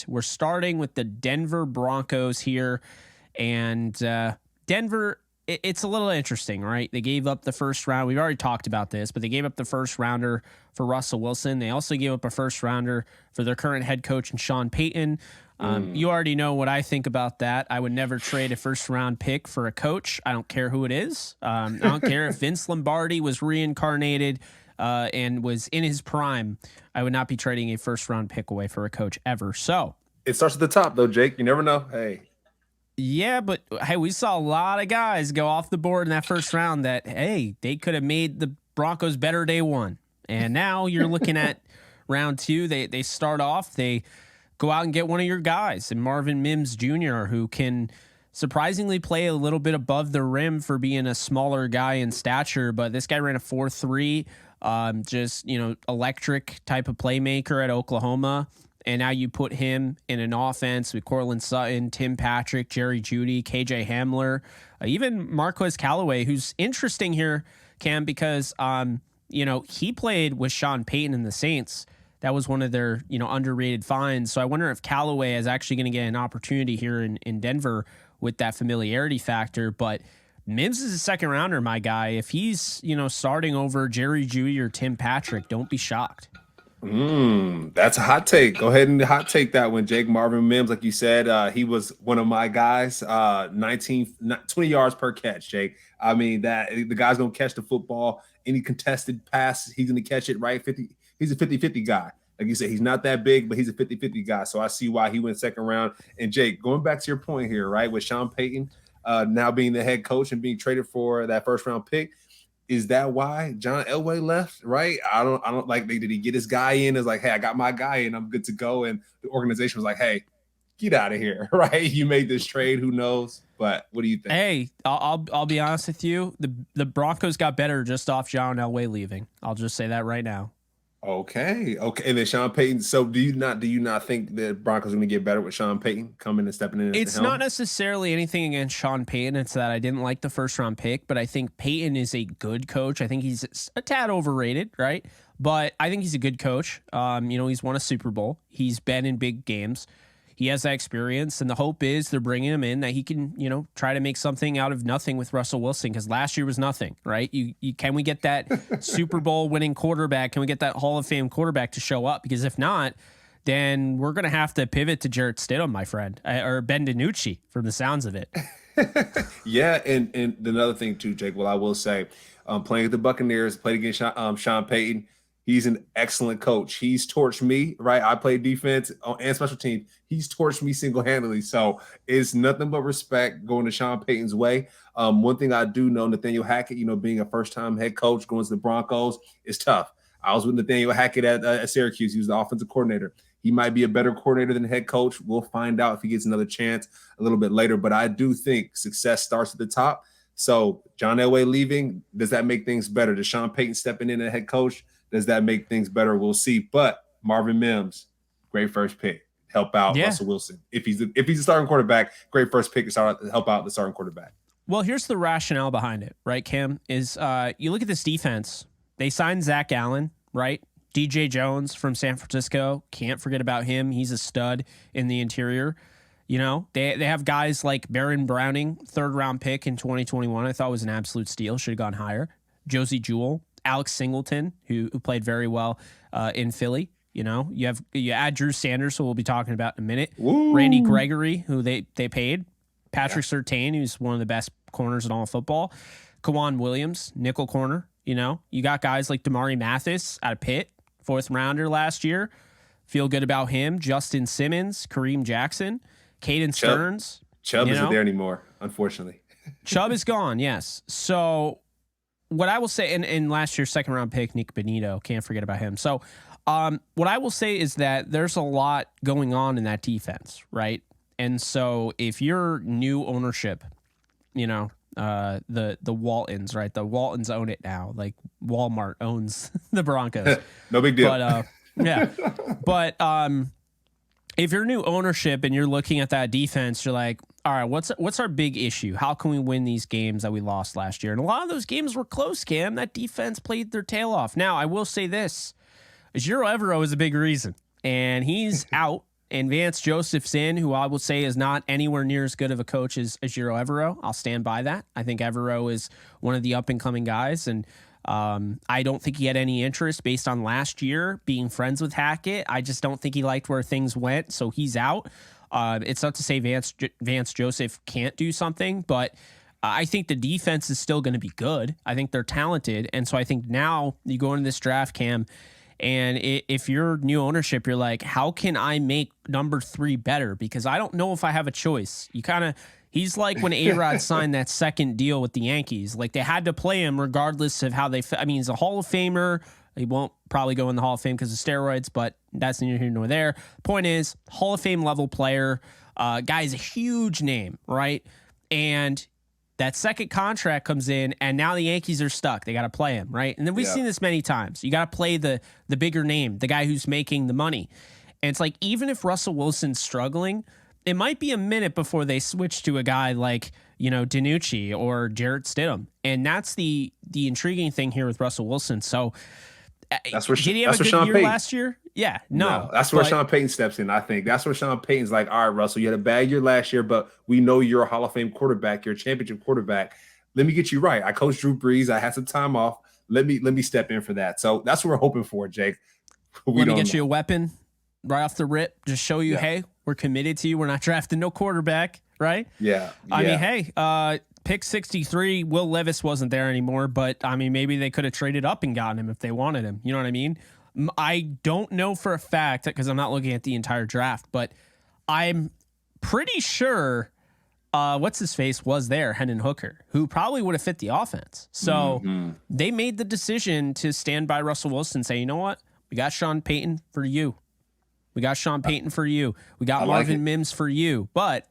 We're starting with the Denver Broncos here. And Denver, it's a little interesting, right? They gave up the first round. We've already talked about this, but they gave up the first rounder for Russell Wilson. They also gave up a first rounder for their current head coach, and Sean Payton. You already know what I think about that. I would never trade a first-round pick for a coach. I don't care who it is. I don't care if Vince Lombardi was reincarnated and was in his prime. I would not be trading a first-round pick away for a coach ever. So it starts at the top, though, Jake. You never know. Hey. Yeah, but hey, we saw a lot of guys go off the board in that first round that, hey, they could have made the Broncos better day one. And now you're looking at round two. They start off, they go out and get one of your guys, and Marvin Mims Jr., who can surprisingly play a little bit above the rim for being a smaller guy in stature. But this guy ran a 4.3, just, electric type of playmaker at Oklahoma. And now you put him in an offense with Cortland Sutton, Tim Patrick, Jerry Jeudy, KJ Hamler, even Marquez Callaway, who's interesting here, Cam, because, he played with Sean Payton and the Saints. That was one of their, underrated finds. So I wonder if Callaway is actually going to get an opportunity here in Denver with that familiarity factor. But Mims is a second rounder, my guy. If he's, starting over Jerry Jeudy or Tim Patrick, don't be shocked. That's a hot take. Go ahead and hot take that one, Jake. Marvin Mims, like you said, he was one of my guys. 20 yards per catch, Jake. I mean, that the guy's gonna catch the football. Any contested pass, he's gonna catch it right. He's a 50-50 guy. Like you said, he's not that big, but he's a 50-50 guy. So I see why he went second round. And Jake, going back to your point here, right, with Sean Payton now being the head coach and being traded for that first round pick. Is that why John Elway left? Right? I don't like. Did he get his guy in? It's like, hey, I got my guy in. I'm good to go. And the organization was like, hey, get out of here. Right? You made this trade. Who knows? But what do you think? Hey, I'll be honest with you. The Broncos got better just off John Elway leaving. I'll just say that right now. Okay. And then Sean Payton. So do you not think the Broncos are going to get better with Sean Payton coming and stepping in? It's not necessarily anything against Sean Payton. It's that I didn't like the first round pick, but I think Payton is a good coach. I think he's a tad overrated, right? But I think he's a good coach. He's won a Super Bowl. He's been in big games. He has that experience, and the hope is they're bringing him in that he can, try to make something out of nothing with Russell Wilson, because last year was nothing, right? Can we get that Super Bowl winning quarterback? Can we get that Hall of Fame quarterback to show up? Because if not, then we're going to have to pivot to Jarrett Stidham, my friend, or Ben DiNucci from the sounds of it. Yeah, and another thing too, Jake, I will say, playing with the Buccaneers, played against Sean Payton. He's an excellent coach. He's torched me, right? I play defense and special teams. He's torched me single-handedly. So it's nothing but respect going to Sean Payton's way. One thing I do know, Nathaniel Hackett, being a first-time head coach going to the Broncos is tough. I was with Nathaniel Hackett at Syracuse. He was the offensive coordinator. He might be a better coordinator than head coach. We'll find out if he gets another chance a little bit later. But I do think success starts at the top. So John Elway leaving, does that make things better? Does Sean Payton stepping in as head coach, does that make things better? We'll see. But Marvin Mims, great first pick. Help out Russell Wilson. If he's a starting quarterback, great first pick to help out the starting quarterback. Well, here's the rationale behind it, right, Cam? Is you look at this defense. They signed Zach Allen, right? DJ Jones from San Francisco. Can't forget about him. He's a stud in the interior. They have guys like Baron Browning, third-round pick in 2021. I thought was an absolute steal. Should have gone higher. Josie Jewell. Alex Singleton, who played very well in Philly. You add Drew Sanders, who we'll be talking about in a minute. Woo. Randy Gregory, who they paid. Patrick Surtain, who's one of the best corners in all of football. Kawan Williams, nickel corner. You got guys like Damari Mathis out of Pitt, fourth rounder last year. Feel good about him. Justin Simmons, Kareem Jackson, Caden Stearns. Chubb isn't there anymore, unfortunately. Chubb is gone, yes. So what I will say, and last year's second round pick, Nick Benito, can't forget about him. So what I will say is that there's a lot going on in that defense, right? And so if you're new ownership, the Waltons, right? The Waltons own it now. Like Walmart owns the Broncos. No big deal. But yeah. But if you're new ownership and you're looking at that defense, you're like, all right, what's our big issue? How can we win these games that we lost last year? And a lot of those games were close, Cam. That defense played their tail off. Now, I will say this. Giro Evero is a big reason. And he's out. and Vance Joseph's in, who I will say is not anywhere near as good of a coach as Giro Evero. I'll stand by that. I think Evero is one of the up-and-coming guys, and I don't think he had any interest based on last year being friends with Hackett. I just don't think he liked where things went, so he's out. It's not to say Vance Joseph can't do something, but I think the defense is still going to be good. I think they're talented, and so I think now you go into this draft, Cam, and if you're new ownership, you're like, how can I make number 3 better? Because I don't know if I have a choice. He's like when A-Rod signed that second deal with the Yankees. Like, they had to play him regardless of how they I mean, he's a Hall of Famer. He won't probably go in the Hall of Fame because of steroids, but that's neither here nor there. Point is, Hall of Fame level player. Guy's a huge name, right? And that second contract comes in, and now the Yankees are stuck. They got to play him, right? And then we've seen this many times. You got to play the bigger name, the guy who's making the money. And it's like, even if Russell Wilson's struggling, it might be a minute before they switch to a guy like, DiNucci or Jarrett Stidham. And that's the intriguing thing here with Russell Wilson. So that's where did he have a good year last year? Yeah, no. That's where Sean Payton steps in, I think. That's where Sean Payton's like, all right, Russell, you had a bad year last year, but we know you're a Hall of Fame quarterback. You're a championship quarterback. Let me get you right. I coached Drew Brees. I had some time off. Let me step in for that. So that's what we're hoping for, Jake. Let me get you a weapon right off the rip. Just show you, hey, we're committed to you. We're not drafting no quarterback, right? Yeah. I mean, hey, pick 63, Will Levis wasn't there anymore, but I mean, maybe they could have traded up and gotten him if they wanted him. You know what I mean? I don't know for a fact because I'm not looking at the entire draft, but I'm pretty sure what's his face was there, Hendon Hooker, who probably would have fit the offense. So they made the decision to stand by Russell Wilson and say, you know what? We got Sean Payton for you. We got Sean Payton for you. We got Marvin Mims for you. But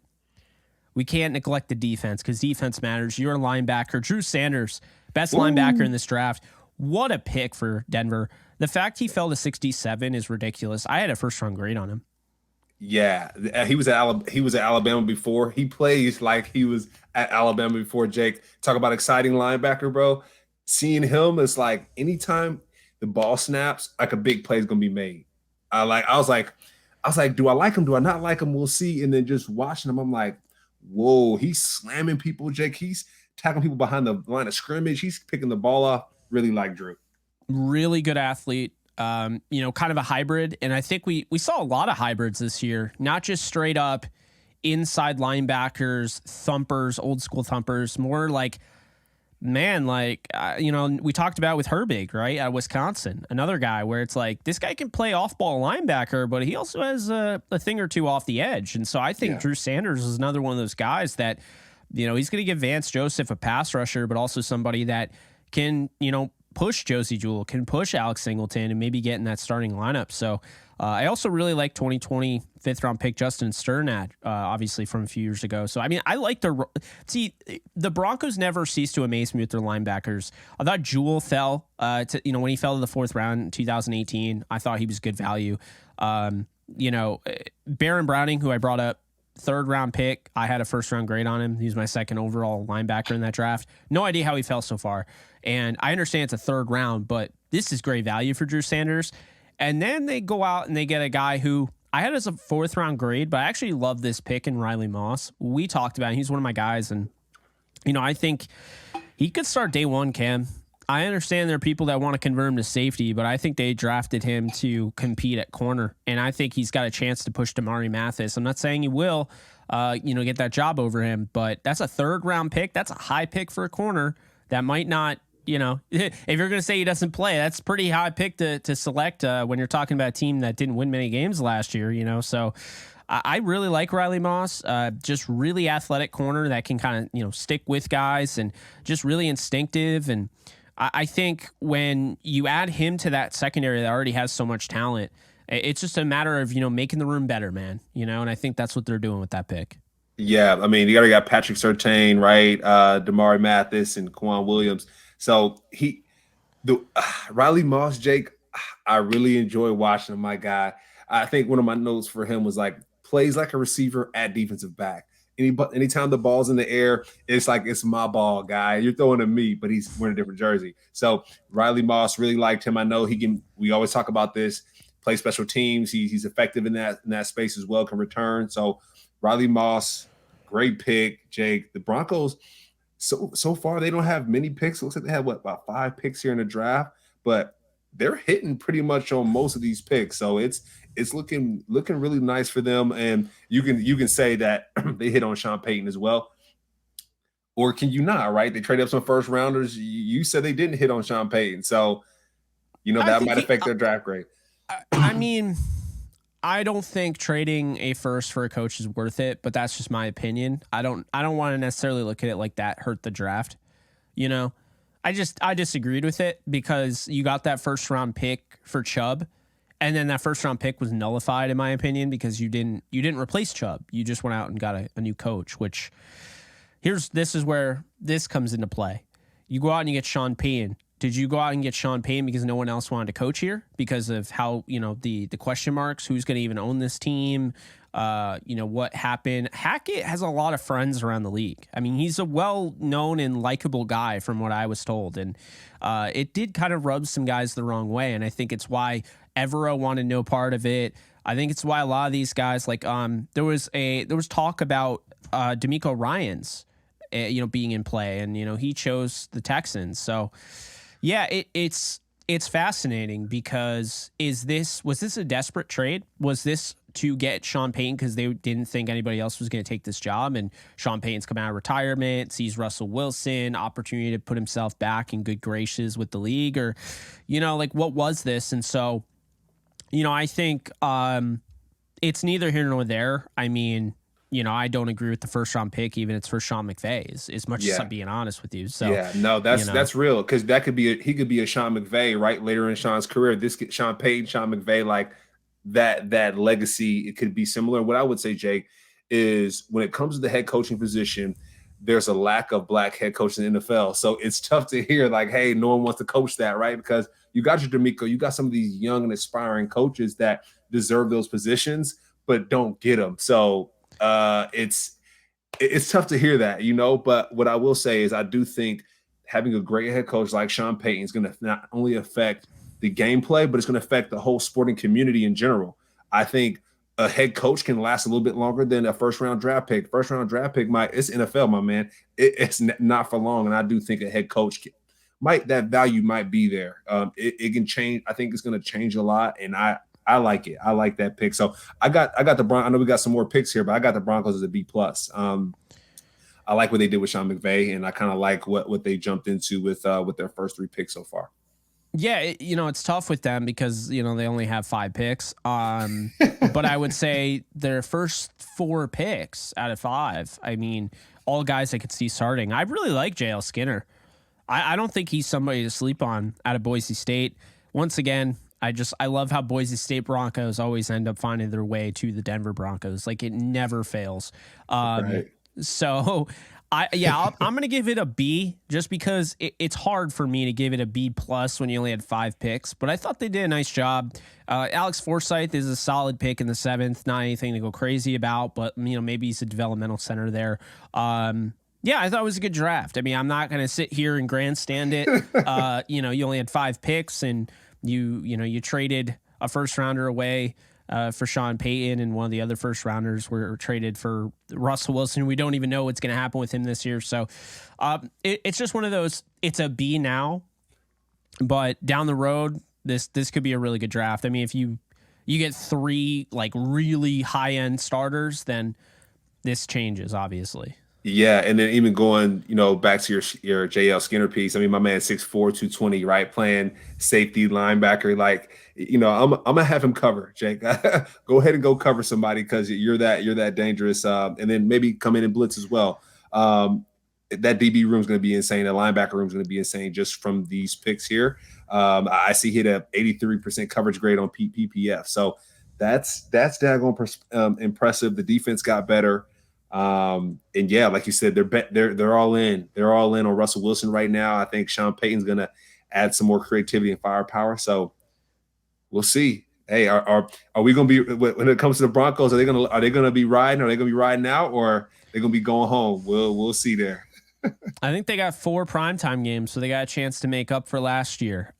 we can't neglect the defense because defense matters. You're a linebacker. Drew Sanders, best linebacker in this draft. What a pick for Denver. The fact he fell to 67 is ridiculous. I had a first-round grade on him. Yeah, he was at Alabama before. He plays like he was at Alabama before, Jake. Talk about exciting linebacker, bro. Seeing him, it's like anytime the ball snaps, like a big play is going to be made. I was like, do I like him? Do I not like him? We'll see. And then just watching him, I'm like, whoa, he's slamming people, Jake. He's tackling people behind the line of scrimmage. He's picking the ball off. Really like Drew. Really good athlete. Kind of a hybrid. And I think we saw a lot of hybrids this year, not just straight up inside linebackers, thumpers, old school thumpers, more like, we talked about with Herbig, right? At Wisconsin, another guy where it's like, this guy can play off ball linebacker, but he also has a thing or two off the edge. And so I think Drew Sanders is another one of those guys that, he's going to give Vance Joseph a pass rusher, but also somebody that can, push Josie Jewell, can push Alex Singleton, and maybe get in that starting lineup. So I also really like 2020 5th-round pick Justin Sternad, obviously from a few years ago. So, I mean, I like the Broncos never cease to amaze me with their linebackers. I thought Jewell fell, when he fell to the 4th round in 2018, I thought he was good value. Baron Browning, who I brought up, 3rd-round pick. I had a first-round grade on him. He was my 2nd overall linebacker in that draft. No idea how he fell so far. And I understand it's a 3rd round, but this is great value for Drew Sanders. And then they go out and they get a guy who I had as a 4th-round grade, but I actually love this pick in Riley Moss. We talked about him. He's one of my guys. And, I think he could start day one, Cam. I understand there are people that want to convert him to safety, but I think they drafted him to compete at corner. And I think he's got a chance to push Damari Mathis. I'm not saying he will, get that job over him, but that's a 3rd-round pick. That's a high pick for a corner that might not, if you're going to say he doesn't play, that's pretty high pick to select when you're talking about a team that didn't win many games last year, So I really like Riley Moss, just really athletic corner that can kind of, stick with guys and just really instinctive. And I think when you add him to that secondary that already has so much talent, it's just a matter of, making the room better, man, and I think that's what they're doing with that pick. Yeah, I mean, you already got Patrick Surtain, right? Damari Mathis and Quan Williams. So Riley Moss, Jake, I really enjoy watching him, my guy. I think one of my notes for him was like, plays like a receiver at defensive back. Anytime the ball's in the air, it's like, it's my ball, guy. You're throwing to me, but he's wearing a different jersey. So Riley Moss, really liked him. I know we always talk about this. play special teams. He's effective in that space as well, can return. So Riley Moss, great pick, Jake. The Broncos, so far they don't have many picks. It looks like they have about 5 picks here in the draft, but they're hitting pretty much on most of these picks. So it's looking really nice for them. And you can say that they hit on Sean Payton as well. Or can you not, right? They traded up some first rounders. You said they didn't hit on Sean Payton. So, that might affect their draft grade. I mean, I don't think trading a first for a coach is worth it, but that's just my opinion. I don't want to necessarily look at it like that hurt the draft. I disagreed with it because you got that first round pick for Chubb, and then that first round pick was nullified in my opinion because you didn't replace Chubb. You just went out and got a new coach, which this is where this comes into play. You go out and you get Sean Payton. Did you go out and get Sean Payton because no one else wanted to coach here because of how, the question marks, who's going to even own this team? What happened? Hackett has a lot of friends around the league. I mean, he's a well-known and likable guy from what I was told. And it did kind of rub some guys the wrong way. And I think it's why Evero wanted no part of it. I think it's why a lot of these guys, like there was talk about D'Amico Ryans, being in play, and he chose the Texans. So yeah, it's fascinating because was this a desperate trade? Was this to get Sean Payton because they didn't think anybody else was going to take this job, and Sean Payton's coming out of retirement, sees Russell Wilson, opportunity to put himself back in good graces with the league, or what was this? And so I think it's neither here nor there. I mean, I don't agree with the first round pick, even if it's for Sean McVay, as much as I'm being honest with you. So yeah, no, that's real, because he could be a Sean McVay right later in Sean's career. This Sean Payton, Sean McVay, like that legacy, it could be similar. What I would say, Jake, is when it comes to the head coaching position, there's a lack of black head coaches in the NFL. So it's tough to hear like, hey, no one wants to coach that, right? Because you got your D'Amico, you got some of these young and aspiring coaches that deserve those positions, but don't get them. So it's tough to hear that, but what I will say is I do think having a great head coach like Sean Payton is going to not only affect the gameplay, but it's going to affect the whole sporting community in general. I think a head coach can last a little bit longer than a first round draft pick. First round draft pick it's NFL, my man. It's not for long. And I do think a head coach that value might be there. It can change. I think it's going to change a lot. And I like it. I like that pick. So I got the Broncos. I know we got some more picks here, but I got the Broncos as a B+. I like what they did with Sean McVay, and I kind of like what they jumped into with their first 3 picks so far. Yeah, it's tough with them because they only have 5 picks. But I would say their first 4 picks out of 5, I mean, all guys I could see starting. I really like JL Skinner. I don't think he's somebody to sleep on out of Boise State. Once again, I love how Boise State Broncos always end up finding their way to the Denver Broncos. Like, it never fails. Right. So I'm going to give it a B just because it's hard for me to give it a B+ when you only had 5 picks, but I thought they did a nice job. Alex Forsyth is a solid pick in the 7th, not anything to go crazy about, but maybe he's a developmental center there. Yeah, I thought it was a good draft. I mean, I'm not going to sit here and grandstand it. You only had 5 picks, and you traded a first rounder away for Sean Payton, and one of the other first rounders were traded for Russell Wilson. We don't even know what's going to happen with him this year. So it's just one of those, it's a B now, but down the road, this could be a really good draft. I mean, if you get 3 like really high end starters, then this changes, obviously. Yeah, and then even going, back to your JL Skinner piece. I mean, my man 6'4", 220, right? Playing safety, linebacker. Like, I'm gonna have him cover, Jake. Go ahead and go cover somebody because you're that dangerous. And then maybe come in and blitz as well. That DB room is going to be insane. The linebacker room is going to be insane just from these picks here. I see hit a 83% coverage grade on PPF. So that's daggone impressive. The defense got better. And yeah, like you said, they're all in. They're all in on Russell Wilson right now. I think Sean Payton's gonna add some more creativity and firepower. So we'll see. Hey, are we gonna be, when it comes to the Broncos? Are they gonna be riding? Are they gonna be riding out, or are they gonna be going home? We'll see there. I think they got 4 primetime games, so they got a chance to make up for last year.